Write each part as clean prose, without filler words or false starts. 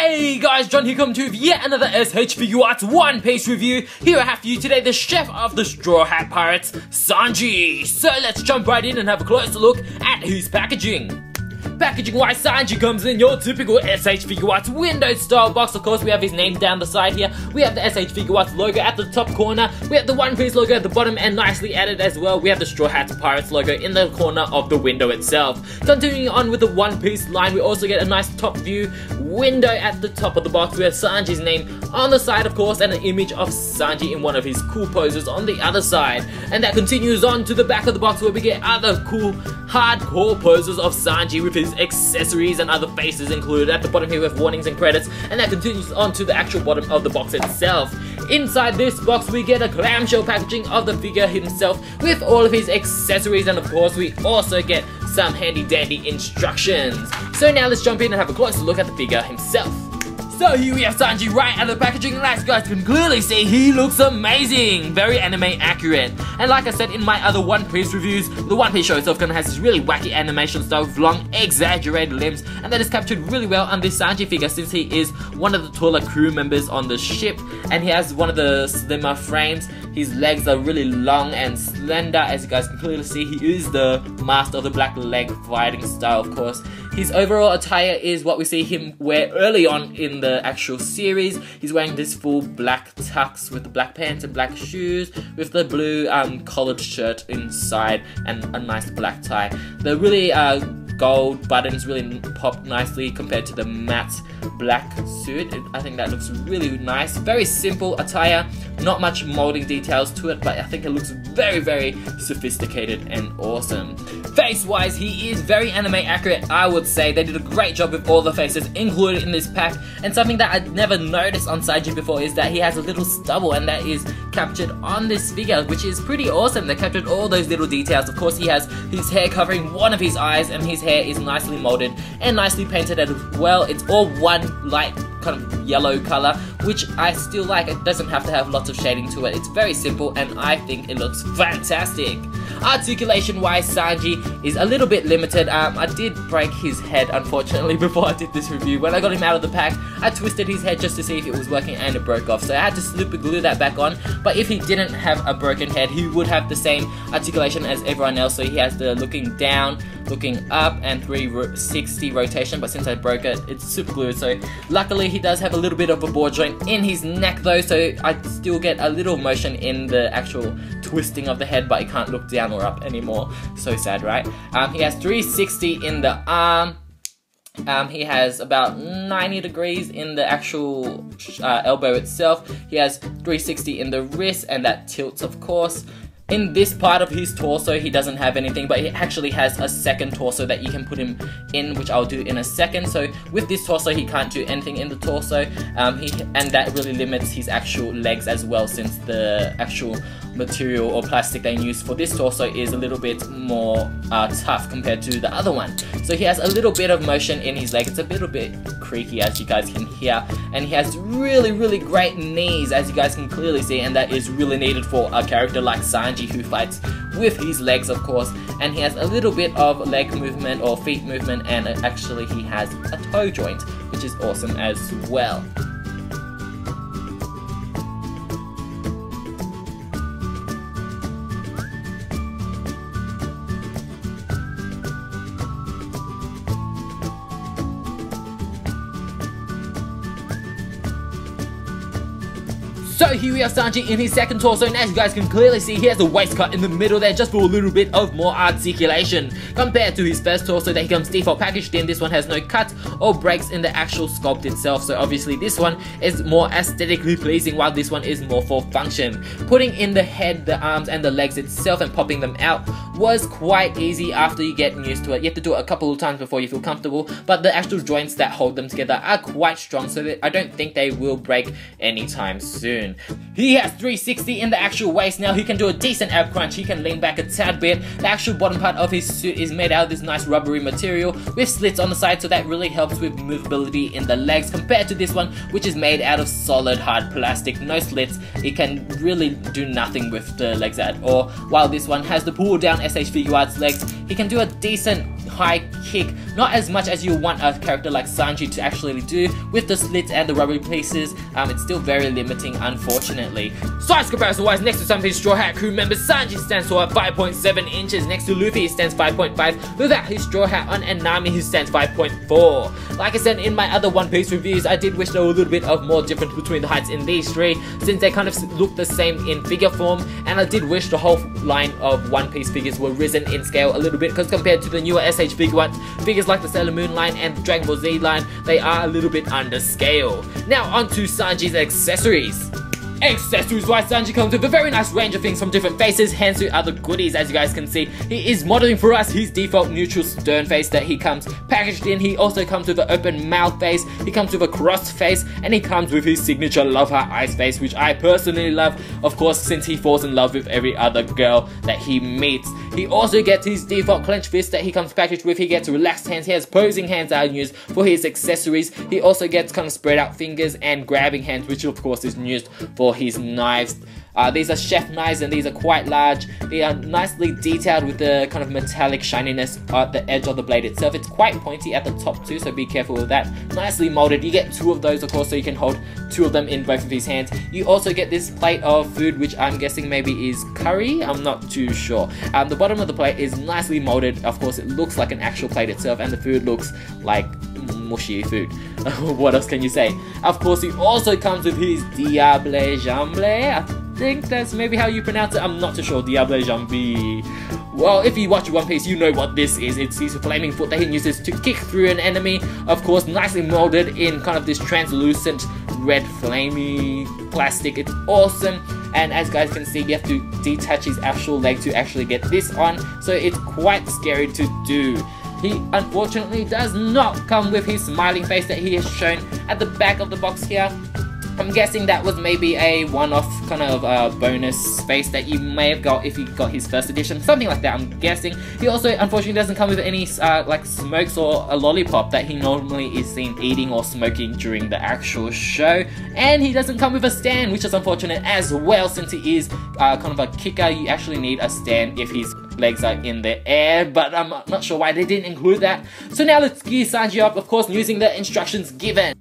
Hey guys, John here coming to you with yet another s.h.figuarts One Piece review. Here I have for you today the chef of the Straw Hat Pirates, Sanji. So let's jump right in and have a closer look at his packaging. Packaging wise, Sanji comes in your typical s.h.figuarts Windows style box. Of course, we have his name down the side here. We have the s.h.figuarts logo at the top corner. We have the One Piece logo at the bottom and nicely added as well. We have the Straw Hat Pirates logo in the corner of the window itself. Continuing on with the One Piece line, we also get a nice top view window at the top of the box. We have Sanji's name on the side, of course, and an image of Sanji in one of his cool poses on the other side. And that continues on to the back of the box where we get other cool hardcore poses of Sanji with his accessories and other faces included. At the bottom here we have warnings and credits, and that continues on to the actual bottom of the box itself. Inside this box we get a clamshell packaging of the figure himself with all of his accessories, and of course we also get some handy dandy instructions. So now let's jump in and have a closer look at the figure himself. So here we have Sanji right out of the packaging, and as you guys can clearly see, he looks amazing! Very anime accurate. And like I said in my other One Piece reviews, the One Piece show itself kind of has this really wacky animation style with long, exaggerated limbs, and that is captured really well on this Sanji figure since he is one of the taller crew members on the ship, and he has one of the slimmer frames. His legs are really long and slender, as you guys can clearly see. He is the master of the black leg fighting style, of course. His overall attire is what we see him wear early on in the actual series. He's wearing this full black tux with the black pants and black shoes with the blue collared shirt inside and a nice black tie. The really gold buttons really pop nicely compared to the matte black suit. I think that looks really nice. Very simple attire, not much molding details to it, but I think it looks very, very sophisticated and awesome. Face wise, he is very anime accurate, I would say. They did a great job with all the faces included in this pack, and something that I'd never noticed on Sanji before is that he has a little stubble, and that is captured on this figure, which is pretty awesome. They captured all those little details. Of course, he has his hair covering one of his eyes, and his hair is nicely molded and nicely painted as well. It's all one light kind of yellow color, which I still like. It doesn't have to have lots of shading to it. It's very simple, and I think it looks fantastic. Articulation wise, Sanji is a little bit limited. I did break his head, unfortunately, before I did this review. When I got him out of the pack, I twisted his head just to see if it was working, and it broke off. So I had to super glue that back on. But if he didn't have a broken head, he would have the same articulation as everyone else. So he has the looking down, looking up, and 360 rotation. But since I broke it, it's super glued. So luckily he does have a little bit of a ball joint in his neck though, so I still get a little motion in the actual twisting of the head, but he can't look down or up anymore. So sad, right? He has 360 in the arm. He has about 90 degrees in the actual elbow itself. He has 360 in the wrist, and that tilts, of course. In this part of his torso, he doesn't have anything, but he actually has a second torso that you can put him in, which I'll do in a second. So with this torso, he can't do anything in the torso, and that really limits his actual legs as well, since the actual material or plastic they use for this torso is a little bit more tough compared to the other one. So he has a little bit of motion in his leg. It's a little bit creaky, as you guys can hear, and he has really, really great knees, as you guys can clearly see, and that is really needed for a character like Sanji, who fights with his legs, of course. And he has a little bit of leg movement or feet movement, and actually he has a toe joint, which is awesome as well. So here we have Sanji in his second torso, and as you guys can clearly see, he has a waist cut in the middle there just for a little bit of more articulation compared to his first torso that he comes default packaged in. This one has no cuts or breaks in the actual sculpt itself, so obviously this one is more aesthetically pleasing, while this one is more for function. Putting in the head, the arms, and the legs itself and popping them out was quite easy after you get used to it. You have to do it a couple of times before you feel comfortable, but the actual joints that hold them together are quite strong, so that I don't think they will break anytime soon. He has 360 in the actual waist. Now he can do a decent ab crunch. He can lean back a tad bit. The actual bottom part of his suit is made out of this nice rubbery material with slits on the side, so that really helps with movability in the legs compared to this one, which is made out of solid hard plastic. No slits. It can really do nothing with the legs at all. While this one has the pull down s.h.figuarts legs, he can do a decent high kick, not as much as you want a character like Sanji to actually do with the slits and the rubbery pieces. It's still very limiting, unfortunately. Size comparison wise, next to some of his Straw Hat crew members, Sanji stands tall at 5.7 inches, next to Luffy he stands 5.5 without his straw hat on, and Nami who stands 5.4. Like I said in my other One Piece reviews, I did wish there were a little bit of more difference between the heights in these three, since they kind of look the same in figure form, and I did wish the whole line of One Piece figures were risen in scale a little bit, because compared to the newer s.h.figuarts figures like the Sailor Moon line and Dragon Ball Z line, they are a little bit under scale. Now onto Sanji's accessories. Accessories wise, Sanji comes with a very nice range of things from different faces, hands to other goodies. As you guys can see, he is modeling for us his default neutral stern face that he comes packaged in. He also comes with an open mouth face, he comes with a crossed face, and he comes with his signature love heart eyes face, which I personally love, of course, since he falls in love with every other girl that he meets. He also gets his default clenched fist that he comes packaged with. He gets relaxed hands, he has posing hands that are used for his accessories. He also gets kind of spread out fingers and grabbing hands, which of course is used for his knives. These are chef knives and these are quite large. They are nicely detailed with the kind of metallic shininess at the edge of the blade itself. It's quite pointy at the top too, so be careful with that. Nicely molded. You get two of those, of course, so you can hold two of them in both of his hands. You also get this plate of food, which I'm guessing maybe is curry. I'm not too sure. The bottom of the plate is nicely molded. Of course, it looks like an actual plate itself, and the food looks like mushy food. What else can you say? Of course, he also comes with his Diable Jambe. I think that's maybe how you pronounce it. I'm not too sure. Diable Jambe. Well, if you watch One Piece, you know what this is. It's his flaming foot that he uses to kick through an enemy. Of course, nicely molded in kind of this translucent red flamey plastic. It's awesome. And as guys can see, you have to detach his actual leg to actually get this on. So it's quite scary to do. He unfortunately does not come with his smiling face that he has shown at the back of the box here. I'm guessing that was maybe a one-off kind of bonus face that you may have got if you got his first edition, something like that, I'm guessing. He also unfortunately doesn't come with any like smokes or a lollipop that he normally is seen eating or smoking during the actual show. And he doesn't come with a stand, which is unfortunate as well, since he is kind of a kicker. You actually need a stand if his legs are in the air, but I'm not sure why they didn't include that. So now let's gear Sanji up, of course, using the instructions given.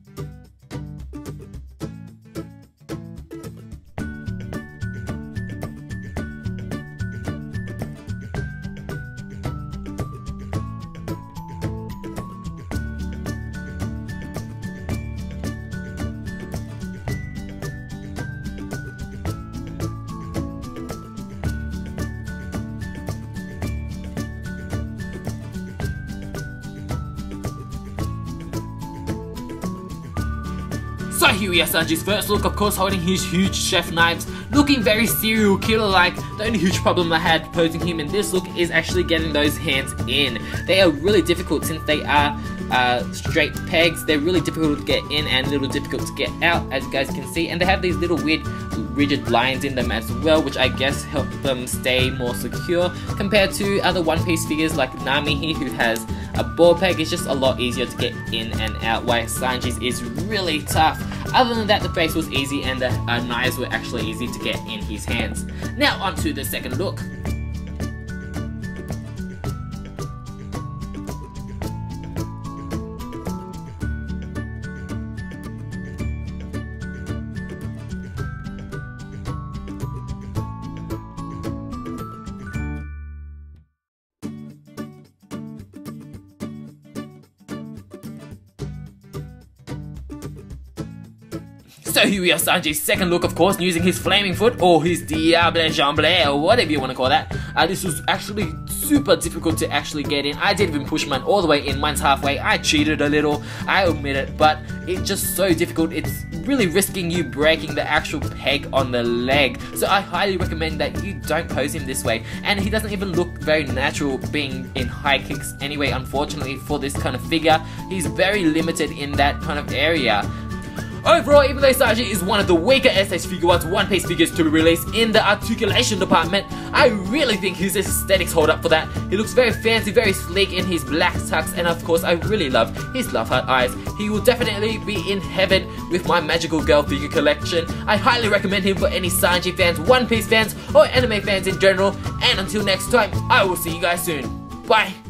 So here we are, Sanji's first look, of course holding his huge chef knives, looking very serial killer like. The only huge problem I had posing him in this look is actually getting those hands in. They are really difficult since they are straight pegs. They're really difficult to get in and a little difficult to get out, as you guys can see, and they have these little weird rigid lines in them as well, which I guess help them stay more secure compared to other One Piece figures like Nami here, who has a ball peg. It's just a lot easier to get in and out, while Sanji's is really tough. Other than that, the face was easy and the knives were actually easy to get in his hands. Now onto the second look. So here we are, Sanji's second look, of course, using his flaming foot or his Diable Jambe or whatever you want to call that. This was actually super difficult to actually get in. I didn't even push mine all the way in. Mine's halfway. I cheated a little, I admit it, but it's just so difficult. It's really risking you breaking the actual peg on the leg. So I highly recommend that you don't pose him this way. And he doesn't even look very natural being in high kicks anyway, unfortunately, for this kind of figure. He's very limited in that kind of area. Overall, even though Sanji is one of the weaker s.h.figuarts One Piece figures to be released in the articulation department, I really think his aesthetics hold up for that. He looks very fancy, very sleek in his black tux, and of course I really love his love heart eyes. He will definitely be in heaven with my magical girl figure collection. I highly recommend him for any Sanji fans, One Piece fans, or anime fans in general, and until next time, I will see you guys soon. Bye!